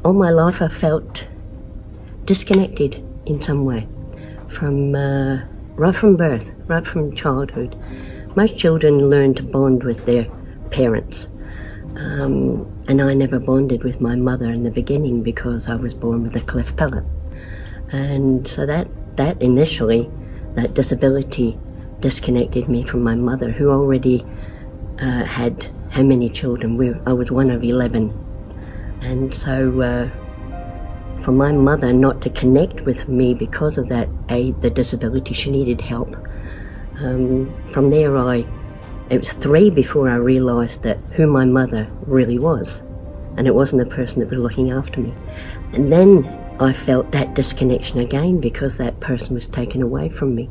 all my life I felt disconnected in some way from right from birth, right from childhood. Most children learn to bond with their parents, and I never bonded with my mother in the beginning because I was born with a cleft palate. And so that initially, that disability disconnected me from my mother, who already had how many children? I was one of 11. And so for my mother not to connect with me because of that, the disability, she needed help. From there it was 3 before I realised that who my mother really was, and it wasn't the person that was looking after me. And then I felt that disconnection again because that person was taken away from me.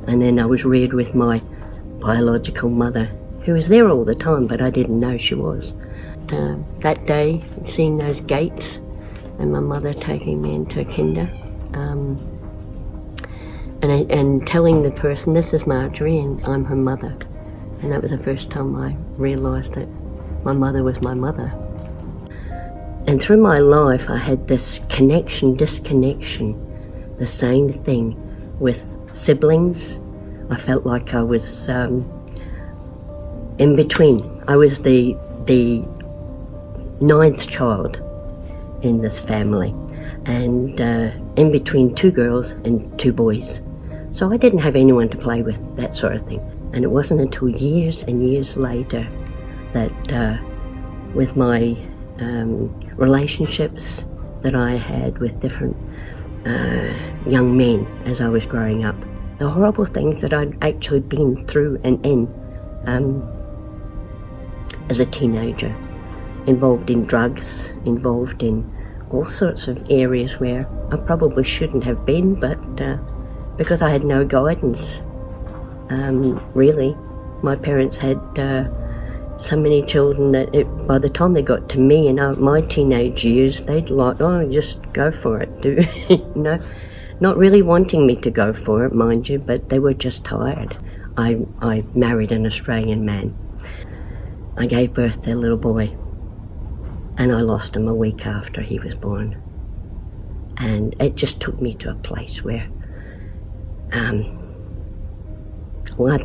And then I was reared with my biological mother, who was there all the time, but I didn't know she was. That day, seeing those gates and my mother taking me into kinder, and telling the person, this is Marjorie and I'm her mother. And that was the first time I realised that my mother was my mother. And through my life I had this disconnection, the same thing with siblings. I felt like I was in between. I was the 9th child in this family, and in between 2 girls and 2 boys. So I didn't have anyone to play with, that sort of thing. And it wasn't until years and years later that with my relationships that I had with different young men as I was growing up, the horrible things that I'd actually been through and in as a teenager, involved in drugs, involved in all sorts of areas where I probably shouldn't have been, but because I had no guidance, really. My parents had so many children that by the time they got to me in my teenage years, they'd like, oh, just go for it, not really wanting me to go for it, mind you, but they were just tired. I married an Australian man. I gave birth to a little boy, and I lost him a week after he was born. And it just took me to a place where, I'd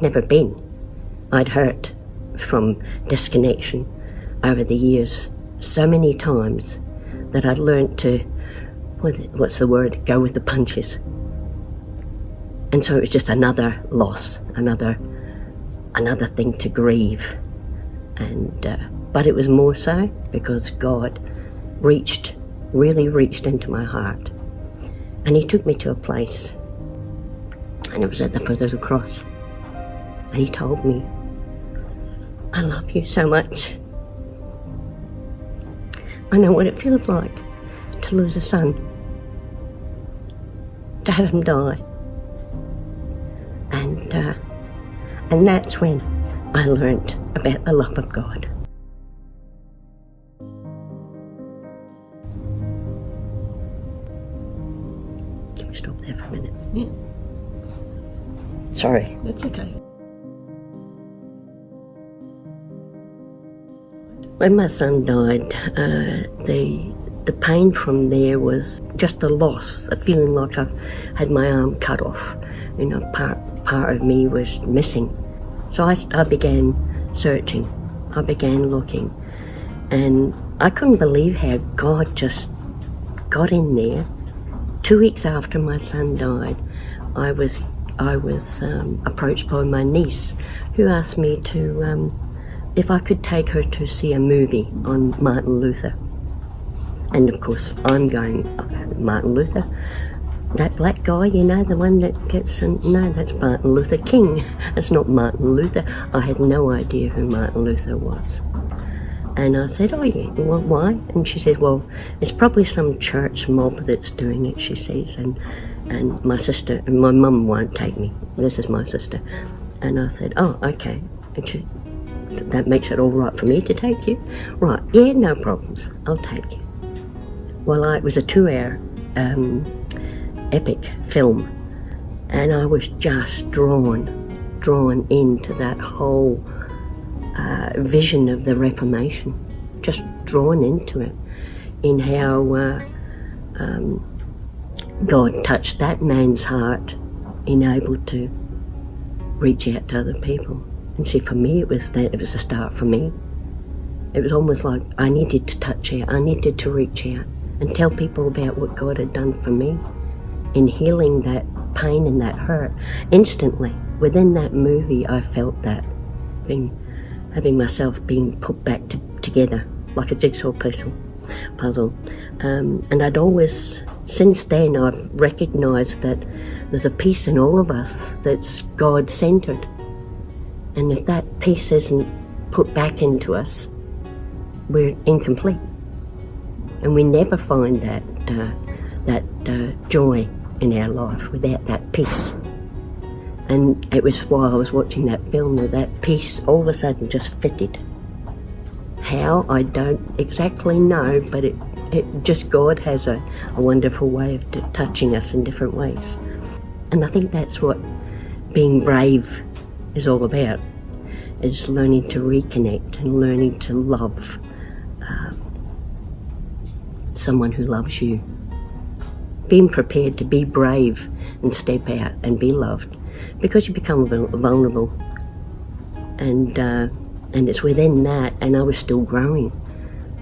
never been. I'd hurt from disconnection over the years so many times that I'd learned to, what's the word, go with the punches. And so it was just another loss, another thing to grieve. And but it was more so because God really reached into my heart, and he took me to a place, and it was at the foot of the cross, and he told me, I love you so much. I know what it feels like to lose a son, to have him die, and that's when I learnt about the love of God. Can we stop there for a minute? Yeah. Sorry. That's okay. When my son died, the pain from there was just the loss, a feeling like I've had my arm cut off. You know, part of me was missing. So I began searching. I began looking, and I couldn't believe how God just got in there. 2 weeks after my son died, I was approached by my niece, who asked me to if I could take her to see a movie on Martin Luther. And of course I'm going, Martin Luther, that black guy, you know, the one that gets no, that's Martin Luther King. It's not Martin Luther. I had no idea who Martin Luther was. And I said, oh yeah, well, why? And she said, well, it's probably some church mob that's doing it, she says, and my sister, and my mum won't take me. This is my sister. And I said, oh, okay. And she, that makes it all right for me to take you? Right, yeah, no problems, I'll take you. Well, it was a 2-hour epic film, and I was just drawn into that whole vision of the Reformation, just drawn into it. in how God touched that man's heart, in able to reach out to other people. And see, for me, it was a start for me. It was almost like I needed to touch out, I needed to reach out and tell people about what God had done for me in healing that pain and that hurt. Instantly, within that movie, I felt that, having myself being put back together like a jigsaw puzzle. And I'd always, since then, I've recognised that there's a piece in all of us that's God-centred. And if that piece isn't put back into us, we're incomplete. And we never find that joy in our life without that peace. And it was while I was watching that film that peace all of a sudden just fitted. How, I don't exactly know, but it just, God has a wonderful way of touching us in different ways. And I think that's what being brave is all about, is learning to reconnect and learning to love someone who loves you. Being prepared to be brave and step out and be loved, because you become vulnerable. And it's within that, and I was still growing,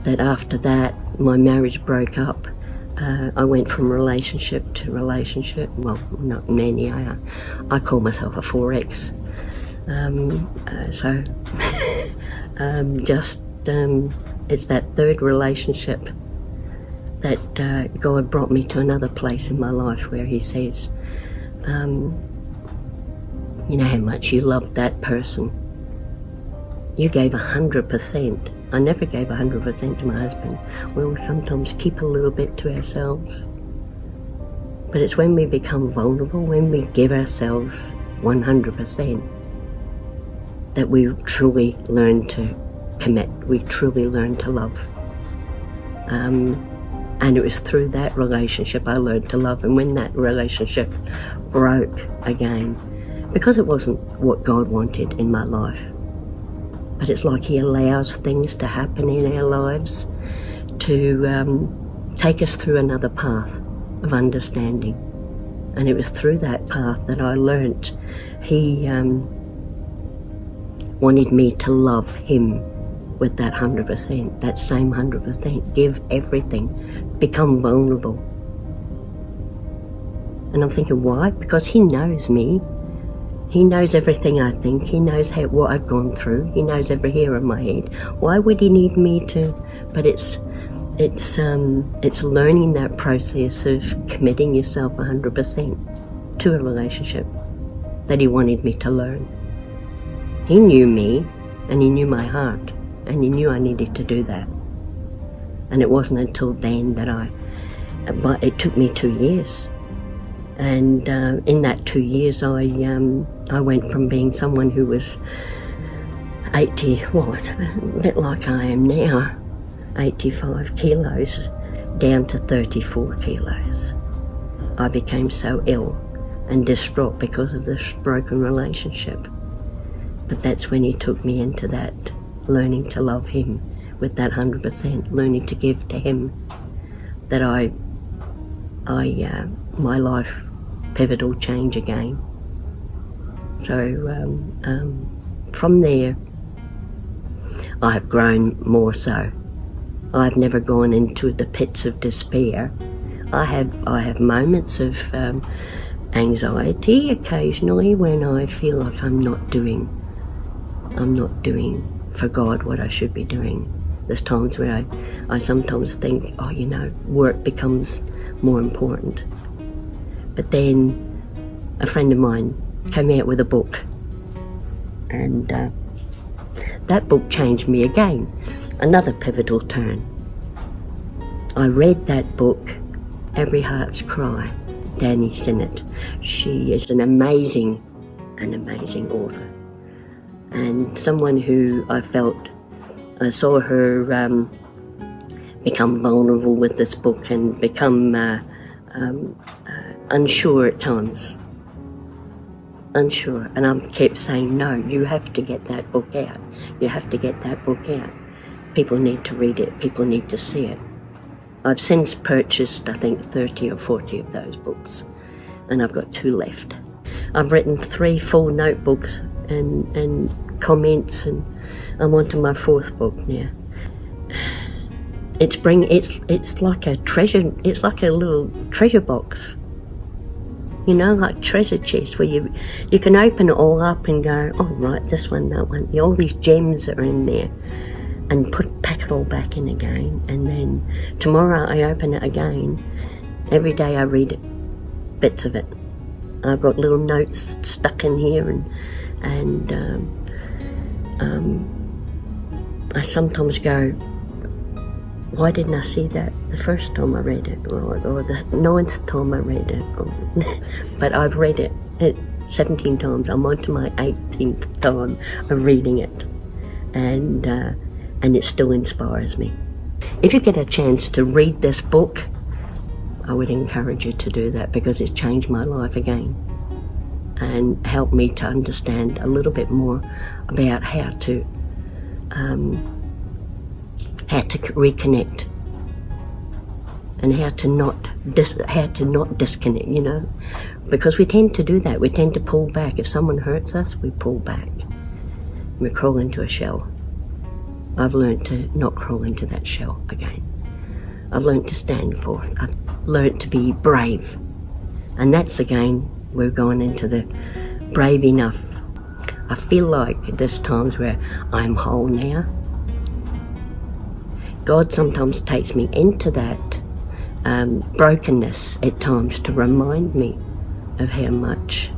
that after that my marriage broke up. I went from relationship to relationship. Well, not many. I call myself a 4X. It's that third relationship that God brought me to another place in my life where He says, you know how much you loved that person. You gave 100%. I never gave 100% to my husband. We'll sometimes keep a little bit to ourselves. But it's when we become vulnerable, when we give ourselves 100%, that we truly learn to commit, we truly learn to love. And it was through that relationship I learned to love. And when that relationship broke again, because it wasn't what God wanted in my life, but it's like He allows things to happen in our lives to take us through another path of understanding. And it was through that path that I learnt He wanted me to love Him with that 100%, that same 100%, give everything, become vulnerable. And I'm thinking, why? Because He knows me. He knows everything I think. He knows what I've gone through. He knows every hair on my head. Why would He need me to? But it's learning that process of committing yourself 100% to a relationship that He wanted me to learn. He knew me, and He knew my heart, and He knew I needed to do that. And it wasn't until then but it took me 2 years. And in that 2 years, I went from being someone who was 80, well, it's a bit like I am now, 85 kilos, down to 34 kilos. I became so ill and distraught because of this broken relationship. But that's when He took me into that, learning to love Him with that 100%, learning to give to Him, that my life pivotal change again. So from there, I have grown more so. I've never gone into the pits of despair. I have moments of anxiety occasionally when I feel like I'm not doing for God what I should be doing. There's times where I sometimes think, work becomes more important. But then a friend of mine came out with a book, and that book changed me again, another pivotal turn. I read that book, Every Heart's Cry, Danny Sinnott. She is an amazing author, and someone who I saw her become vulnerable with this book and become unsure at times. Unsure. And I kept saying, no, you have to get that book out. You have to get that book out. People need to read it. People need to see it. I've since purchased, I think, 30 or 40 of those books, and I've got 2 left. I've written 3 full notebooks and comments, and I'm on to my 4th book now. It's like a treasure. It's like a little treasure box, you know, like treasure chest, where you can open it all up and go, oh right, this one, that one. All these gems that are in there, and pack it all back in again. And then tomorrow I open it again. Every day I read it, bits of it. I've got little notes stuck in here, and I sometimes go, why didn't I see that the first time I read it, or the 9th time I read it? But I've read it 17 times. I'm on to my 18th time of reading it, and it still inspires me. If you get a chance to read this book, I would encourage you to do that, because it's changed my life again and helped me to understand a little bit more about how to reconnect, and how to not disconnect, you know, because we tend to do that. We tend to pull back. If someone hurts us, we pull back. We crawl into a shell. I've learned to not crawl into that shell again. I've learned to stand forth. I've learned to be brave, and that's again, we're going into the brave enough. I feel like there's times where I'm whole now. God sometimes takes me into that brokenness at times to remind me of how much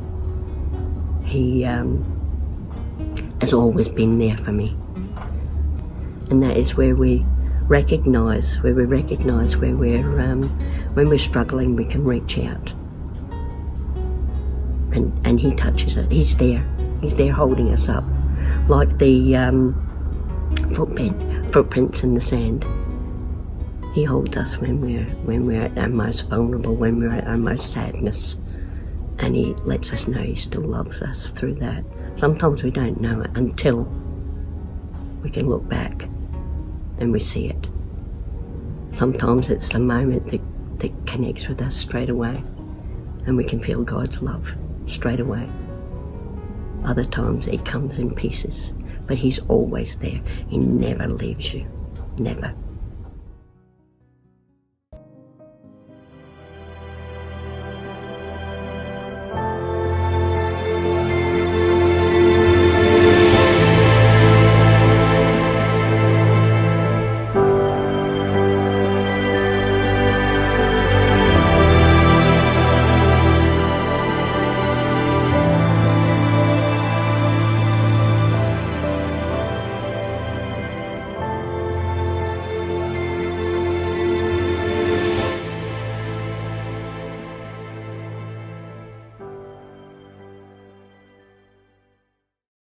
He has always been there for me. And that is where we recognise where when we're struggling, we can reach out, and He touches it. He's there holding us up, like the footprints in the sand. He holds us when we're at our most vulnerable, when we're at our most sadness, and He lets us know He still loves us through that. Sometimes we don't know it until we can look back and we see it. Sometimes it's a moment that connects with us straight away, and we can feel God's love straight away. Other times it comes in pieces, but He's always there. He never leaves you, never.